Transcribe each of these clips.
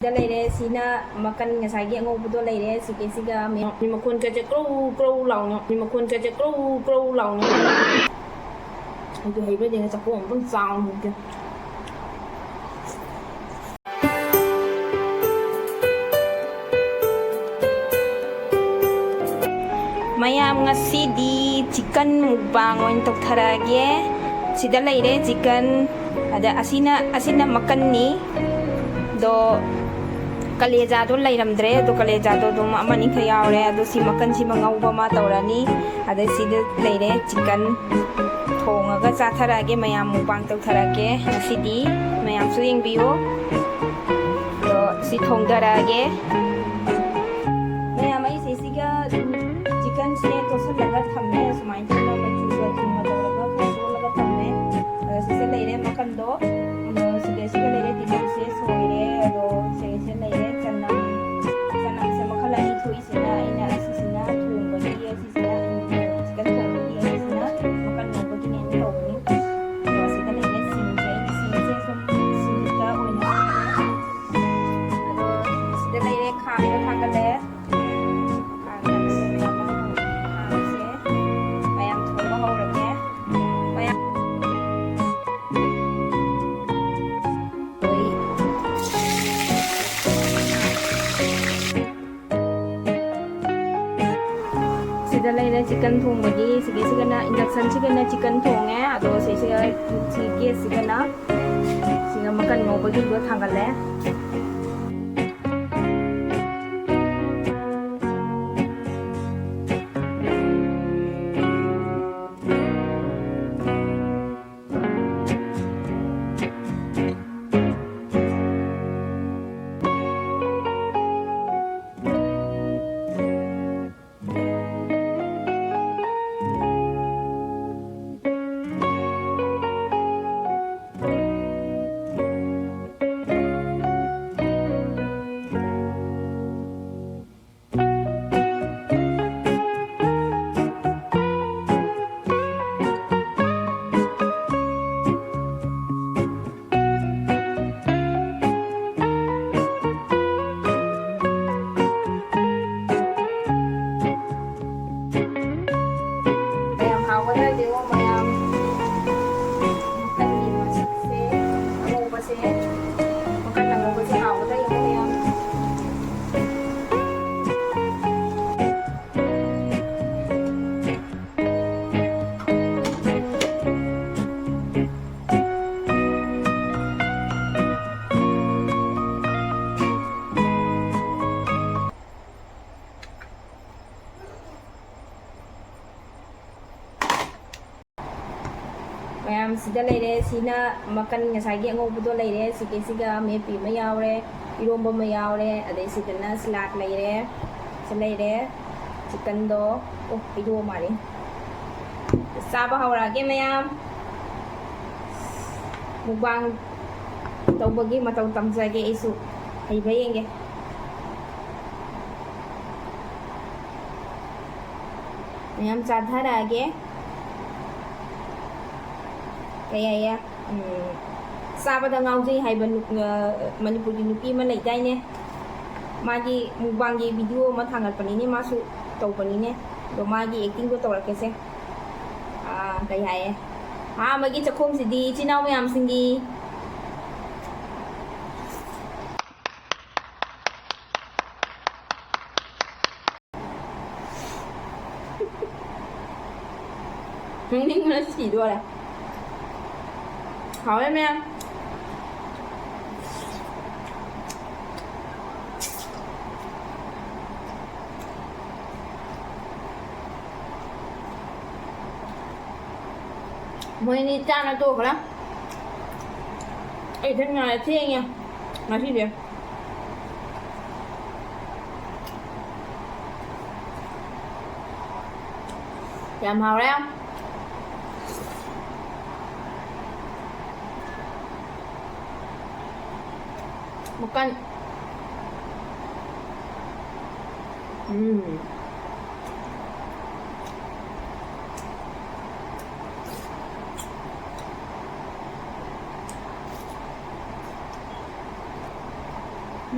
ꯗ ꯂꯩꯔꯦ ꯁꯤꯅ ꯃꯀꯟ ꯉꯁꯥꯏꯒꯤ ꯑꯉꯧꯕꯗꯣ ꯂꯩꯔꯦ ꯁꯤꯒꯤꯁꯤꯒ ꯃꯈꯣꯟ ꯀꯖꯦ ꯀ꯭ꯔꯧ ꯀ꯭ꯔꯧ ꯂꯥꯎꯅ ꯃꯈꯣꯟ ꯀꯖꯦ ꯀ꯭ꯔꯧ ꯀ꯭ꯔꯧ ꯂꯥꯎꯅ ꯑꯗꯨ ꯍꯩꯕꯗꯤ ꯆꯐꯨ ꯑꯃꯨꯛꯇꯪ ꯆꯥꯎꯅ ꯍꯨꯛꯀꯦ ꯃꯌꯥꯝ ꯉꯁꯤꯗꯤ ꯆꯤꯀꯟ ꯃꯨꯛꯕꯥꯡ ꯑꯣꯏꯅ ꯇꯧꯊꯔꯛꯑꯒꯦ ꯁꯤꯗ ꯂꯩꯔꯦ ꯆꯤꯀꯟ ꯑꯗ ꯑꯁꯤꯅ ꯃꯀꯟꯅꯤ ꯗꯣ ꯀꯂꯦꯖꯥꯗꯣ ꯂꯩꯔꯝꯗ꯭ꯔꯦ ꯑꯗꯣ ꯀꯂꯦꯖꯥꯗꯣ ꯑꯗꯨꯝ ꯑꯃꯅꯤꯈꯛ ꯌꯥꯎꯔꯦ ꯑꯗꯣ ꯁꯤ ꯃꯀꯟꯁꯤꯃ ꯉꯧꯕ ꯑꯃ ꯇꯧꯔꯅꯤ ꯑꯗꯩ ꯁꯤꯗ ꯂꯩꯔꯦ ꯆꯤꯀꯟ ꯊꯣꯡꯉꯒ ꯆꯥꯊꯔꯛꯑꯒꯦ ꯃꯌꯥꯝ ꯃꯨꯛꯕꯥꯡ ꯇꯧꯊꯔꯛꯑꯒꯦ ꯉꯁꯤꯗꯤ ꯃꯌꯥꯝꯁꯨ ꯌꯦꯡꯕꯤꯌꯨ ꯑꯗꯣ ꯁꯤ ꯊꯣꯡꯊꯔꯛꯑꯒꯦ ꯃꯌꯥꯝ ꯑꯩꯁꯦ ꯁꯤꯒ ꯆꯤꯀꯟꯁꯦ ꯇꯣꯠꯁꯤꯜꯂꯒ ꯊꯝꯃꯦ ꯁꯨꯃꯥꯏꯅ ꯇꯧꯅ ꯃꯆꯨꯒ ꯊꯨꯝꯒ ꯇꯧꯔꯒ ꯈꯔ ꯇꯣꯠꯂꯒ ꯊꯝꯃꯦ ꯑꯗꯣ ꯁꯤꯁꯦ ꯂꯩꯔꯦ ꯃꯀꯟꯗꯣ ꯁꯤꯒ ꯂꯩꯔꯦ ꯇꯤꯜꯍꯧꯁꯦ ꯁꯣꯏꯔꯦ ꯑꯗꯣ ꯁꯤꯁꯦ ꯂꯩꯔꯦ ꯆꯅꯝꯁꯦ ꯃꯈꯜ ꯑꯅꯤ ꯊꯣꯛꯏꯁꯤꯅ ꯑꯩꯅ ꯑꯁꯤꯁꯤꯅ ꯊꯣꯡꯕꯒꯤ ꯑꯁꯤꯁꯤꯅ ꯆꯤꯀꯟ ꯊꯣꯡꯕꯒꯤ ꯑꯁꯤꯁꯤꯅ ꯃꯀꯟ ꯉꯧꯕꯒꯤꯅꯦꯅ ꯇꯧꯕꯅꯤ ꯑꯗꯣ ꯁꯤꯗ ꯂꯩꯔꯦ ꯁꯤꯡꯁꯦ ꯑꯩꯅ ꯁꯤꯡꯁꯦ ꯁꯨꯝ ꯁꯤꯡꯗ ꯑꯣꯏꯅ ꯑꯗꯣ ꯁꯤꯗ ꯂꯩꯔꯦ ꯈꯥꯡꯗꯣ ꯊꯥꯡꯒꯠꯂꯦ ꯁꯤꯗ ꯂꯩꯔꯦ ꯆꯤꯀꯟ ꯊꯣꯡꯕꯒꯤ ꯁꯤꯒꯤꯁꯤꯒꯅ ꯏꯟꯗꯛꯁꯟꯁꯤꯒꯅ ꯆꯤꯀꯟ ꯊꯣꯡꯉꯦ ꯑꯗꯣ ꯁꯤꯒ ꯒꯦꯁꯁꯤꯒꯅ ꯁꯤꯒ ꯃꯀꯟ ꯉꯧꯕꯒꯤꯗꯣ ꯊꯥꯡꯒꯠꯂꯦ ꯃꯌꯥꯝ ꯁꯤꯗ ꯂꯩꯔꯦ ꯁꯤꯅ ꯃꯀꯟ ꯉꯁꯥꯏꯒꯤ ꯑꯉꯧꯕꯗꯣ ꯂꯩꯔꯦ ꯁꯤꯒ ꯃꯦꯠꯄꯤ ꯑꯃ ꯌꯥꯎꯔꯦ ꯏꯔꯣꯝꯕ ꯑꯃ ꯌꯥꯎꯔꯦ ꯑꯗꯩ ꯁꯤꯗꯅ ꯁꯂꯥꯗ ꯂꯩꯔꯦ ꯁꯤ ꯂꯩꯔꯦ ꯆꯤꯀꯟꯗꯣ ꯄꯤꯗꯣꯛꯑ ꯃꯥꯜꯂꯤ ꯆꯥꯕ ꯍꯧꯔꯛꯑꯒꯦ ꯃꯌꯥꯝ ꯃꯨꯛꯕꯥꯡ ꯇꯧꯕꯒꯤ ꯃꯇꯧ ꯇꯝꯖꯒꯦ ꯑꯩꯁꯨ ꯍꯩꯕ ꯌꯦꯡꯒꯦ ꯃꯌꯥꯝ ꯆꯥꯊꯔꯛꯑꯒꯦ ꯀꯌꯥ ꯆꯥꯕꯗ ꯉꯥꯎꯖꯩ ꯍꯥꯏꯕ ꯃꯅꯤꯄꯨꯔꯒꯤ ꯅꯨꯄꯤ ꯑꯃ ꯂꯩꯗꯥꯏꯅꯦ ꯃꯥꯒꯤ ꯃꯨꯛꯕꯥꯡꯒꯤ ꯚꯤꯗꯤꯑꯣ ꯑꯃ ꯊꯥꯡꯒꯠꯄꯅꯤꯅꯦ ꯃꯥꯁꯨ ꯇꯧꯕꯅꯤꯅꯦ ꯑꯗꯣ ꯃꯥꯒꯤ ꯑꯦꯛꯇꯤꯡꯗꯣ ꯇꯧꯔꯛꯀꯦꯁꯦ ꯀꯩ ꯍꯥꯏꯌꯦ ꯑꯍꯥꯟꯕꯒꯤ ꯆꯥꯛꯈꯨꯝꯁꯤꯗꯤ ꯏꯆꯤꯜ ꯏꯅꯥꯎ ꯃꯌꯥꯝꯁꯤꯡꯒꯤ ꯅꯤꯡꯕꯅ ꯁꯤꯗꯣꯔꯦ ꯍꯥꯎꯋꯦ ꯃꯌꯥꯝ ꯃꯣꯏꯅꯤ ꯆꯥꯅ ꯇꯣꯛꯈ꯭ꯔꯦ ꯑꯩ ꯊꯦꯡꯅꯔꯦ ꯊꯦꯡꯉꯦ ꯉꯁꯤꯗꯤ ꯌꯥꯝ ꯍꯥꯎꯔꯦ makan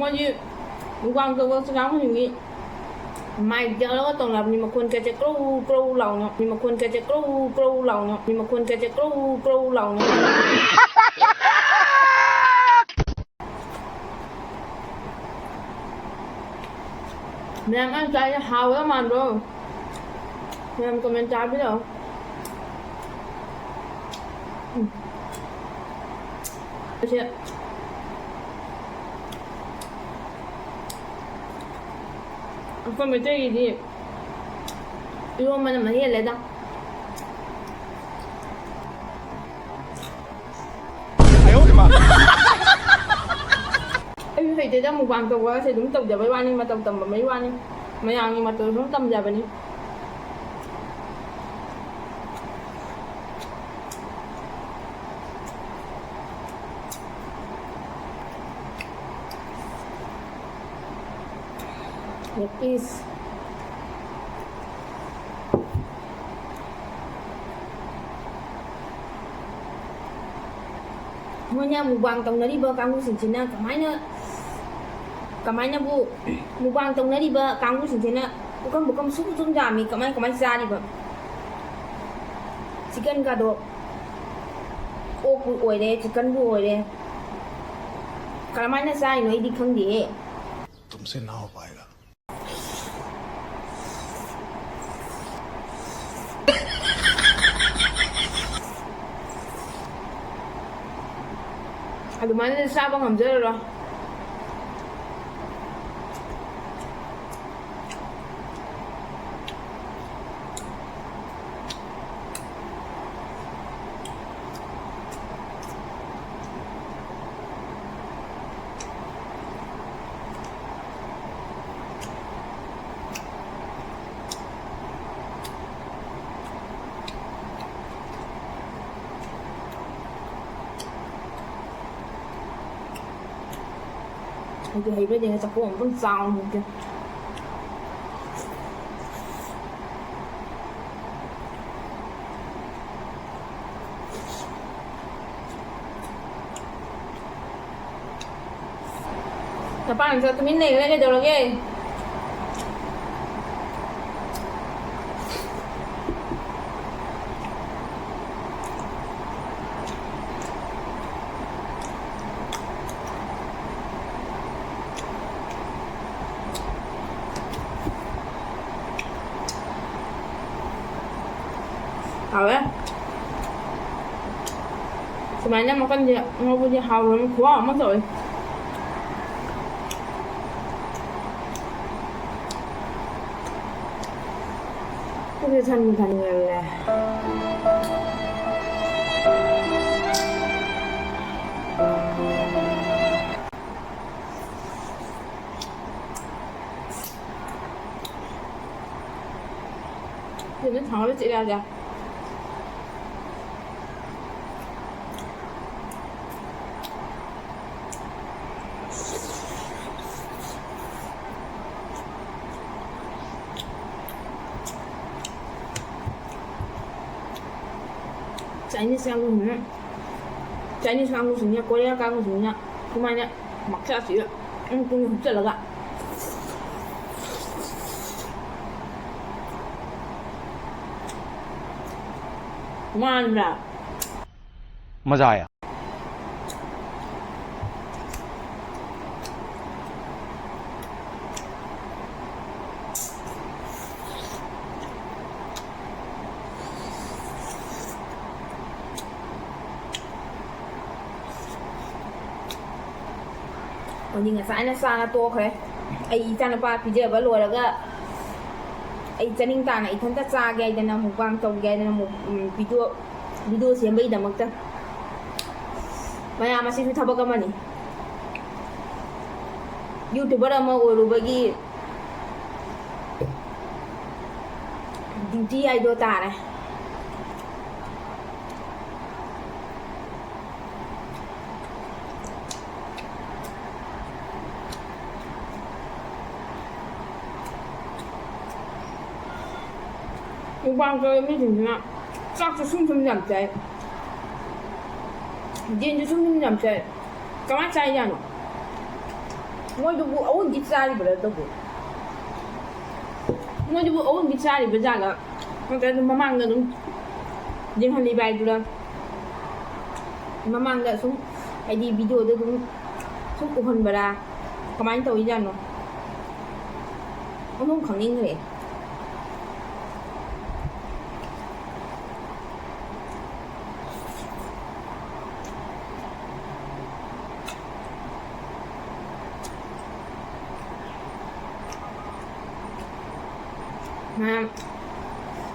뭐지 무광도 수강 중이 mai giờ nó toàn là nhưng mà quên cái câu câu lòng nhở nhưng mà quên cái câu lòng nhở nhưng mà quên cái câu lòng nhở làm ăn trái hào lắm mà rồi làm comment trái biết đâu Con mới chơi gì yêu mà mà hiện lại đâu em thấy tới một vàng tàu quá thì đúng tàu giờ mấy quan nhưng mà tầm mà mấy quan mấy hàng nhưng mà tôi không tâm giờ vậy đi Yes, please. Monya mubang tong nari ba kamu sincina kamainya bu mubang tong nari ba kamu sincina bukan suku jami kamai sari ba chicken ka do o bu oi de chicken bu oi de kamai na sai noi di khang de तुमसे ना हो पाएगा Adumanya sa sabang hamzero 이게 해변에 자꾸 엄청 싸우는 게 Kapan sa tumin na yun, dorogé. Rồi sebenarnya makan dia mau punya hal yang kuah amat rồi cái thành người là thì nó thằng với chị ra kìa Chinese 한국은 Chinese 한국은요, 코리아 한국은요, 그만이야 막 사시요. 그냥 흡절러가. 그만이라. मजा आया Nhưng mà sáng nó xa nó to khỏe ai cha nó ba bây giờ vẫn lùi là cái ai cha ninh ta này thân ta xa gai đây là một quang trồng gai đây là một video xem bây giờ mặc chân mà xin thắp cái này YouTuber mà ngồi rồi bagi duty idol ta này quang chơi mấy chuyện nào chắc cho sung giảm chạy điên cho sung giảm chạy các bác chạy ra nó ꯃꯣꯏꯗꯨꯕꯨ ꯑꯋꯨꯟꯒꯤ ꯆꯥꯔꯤꯕ꯭ꯔꯥ ꯇꯧꯕ ꯃꯣꯏꯗꯨꯕꯨ ꯑꯋꯨꯟꯒꯤ ꯆꯥꯔꯤꯕ ꯖꯥꯠꯂ ꯅꯠꯇ꯭ꯔꯒ ꯑꯗꯨꯝ ꯃꯃꯥꯡꯗ ꯑꯗꯨꯝ ꯌꯦꯡꯍꯜꯂꯤꯕ ꯍꯥꯏꯗꯨꯔꯥ ꯃꯃꯥꯡꯗ ꯁꯨꯝ ꯍꯥꯏꯗꯤ ꯚꯤꯗꯤꯑꯣꯗ ꯑꯗꯨꯝ ꯁꯨꯝ ꯎꯍꯟꯕꯔꯥ ꯀꯃꯥꯏꯅ ꯇꯧꯔꯤꯖꯥꯠꯅꯣ ꯑꯗꯨꯝ ꯈꯪꯅꯤꯡꯈ꯭ꯔꯦ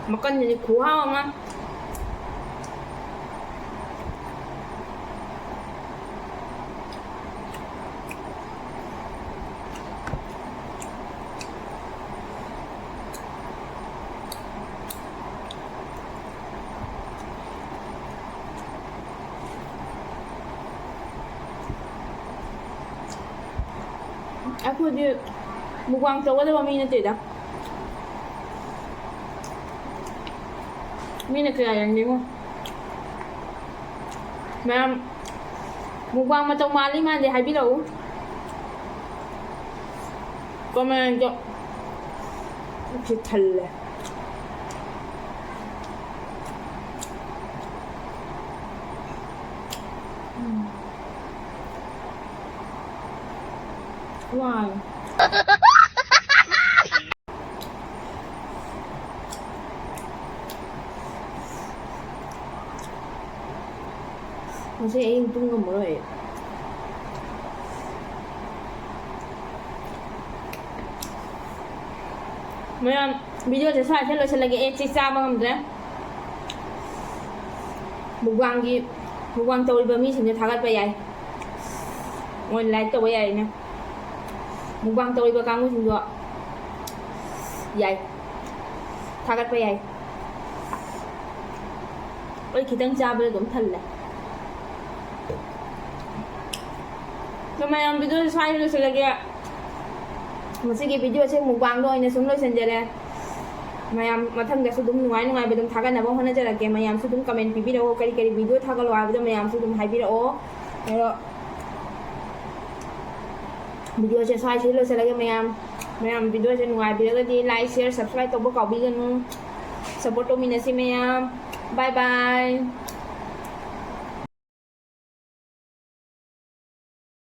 makan jadi kuah mah aku di mukbang tawada ba mina teda mina kaya yan mo ma'am mukbang matong mali man di habilaw comment jo kitalla Wow. Masih ayun tunggu mo eh. Mayam video sa sa chalo sa lagi sa mga mga mukbang tawid ba mi sin thagat pa yai. Ngon like to ba yai na. Mukbang tawid ba kang sin do. Yai. Thagat pa yai. Oi kitang cha ba dum thal la. Mayam video sa chalo sa lagi masigi video se mukbang do ina sum loi san jare mayam mathang da su dum nuai nuai bedum thaga na ba hona jara ke mayam su dum comment pi bi ro kari kari video thaga lo abdo mayam su dum hai bi ro ero video se sai se lo se lage mayam video se nuai bi ga di like share subscribe to ba ka bi ga nu support to mi na si mayam bye bye